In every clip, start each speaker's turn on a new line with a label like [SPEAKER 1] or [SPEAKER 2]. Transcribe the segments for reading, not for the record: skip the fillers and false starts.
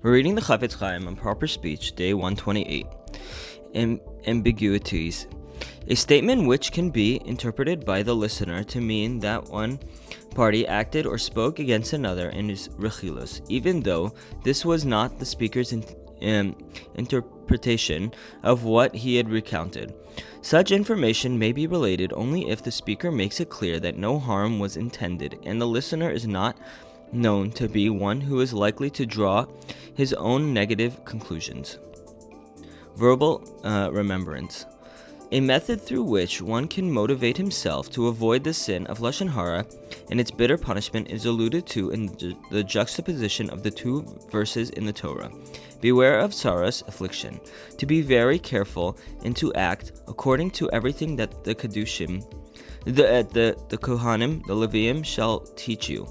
[SPEAKER 1] We're reading the Chofetz Chaim on Proper Speech, Day 128. Ambiguities. A statement which can be interpreted by the listener to mean that one party acted or spoke against another in his rechilus, even though this was not the speaker's interpretation of what he had recounted. Such information may be related only if the speaker makes it clear that no harm was intended and the listener is not known to be one who is likely to draw his own negative conclusions. Verbal remembrance. A method through which one can motivate himself to avoid the sin of Lashon Hara and its bitter punishment is alluded to in the juxtaposition of the two verses in the Torah. Beware of Sarah's affliction, to be very careful and to act according to everything that the Kedushim, the Kohanim, the Leviim shall teach you.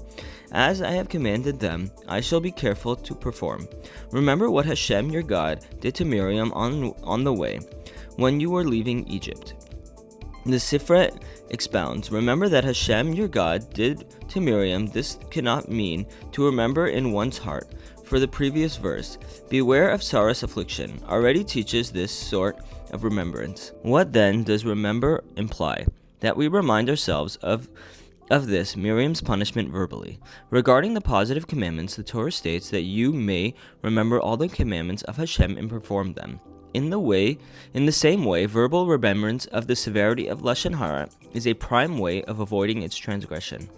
[SPEAKER 1] As I have commanded them, I shall be careful to perform. Remember what Hashem your God did to Miriam on the way, when you were leaving Egypt. The Sifra expounds, remember that Hashem your God did to Miriam. This cannot mean to remember in one's heart. For the previous verse, beware of Sarah's affliction, already teaches this sort of remembrance. What then does remember imply? That we remind ourselves of this Miriam's punishment verbally. Regarding the positive commandments, the Torah states that you may remember all the commandments of Hashem and perform them. In the same way, verbal remembrance of the severity of Lashon Hara is a prime way of avoiding its transgression.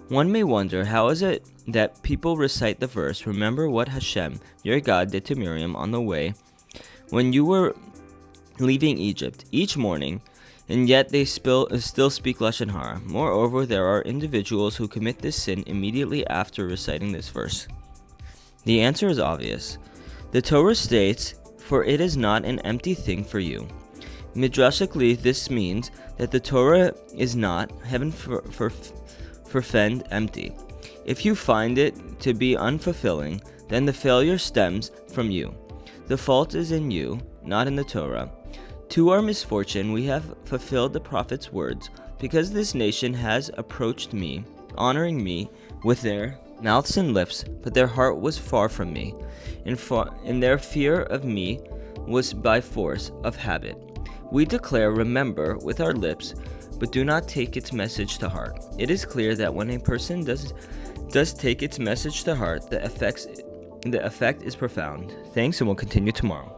[SPEAKER 1] One may wonder, how is it that people recite the verse, remember what Hashem, your God, did to Miriam on the way when you were leaving Egypt each morning, and yet they still speak Lashon Hara. Moreover, there are individuals who commit this sin immediately after reciting this verse. The answer is obvious. The Torah states, for it is not an empty thing for you. Midrashically, this means that the Torah is not, heaven forfend, empty. If you find it to be unfulfilling, then the failure stems from you. The fault is in you, not in the Torah. To our misfortune, we have fulfilled the prophet's words, because this nation has approached me, honoring me with their mouths and lips, but their heart was far from me, and their fear of me was by force of habit. We declare remember with our lips, but do not take its message to heart. It is clear that when a person does take its message to heart, the effect is profound. Thanks, and we'll continue tomorrow.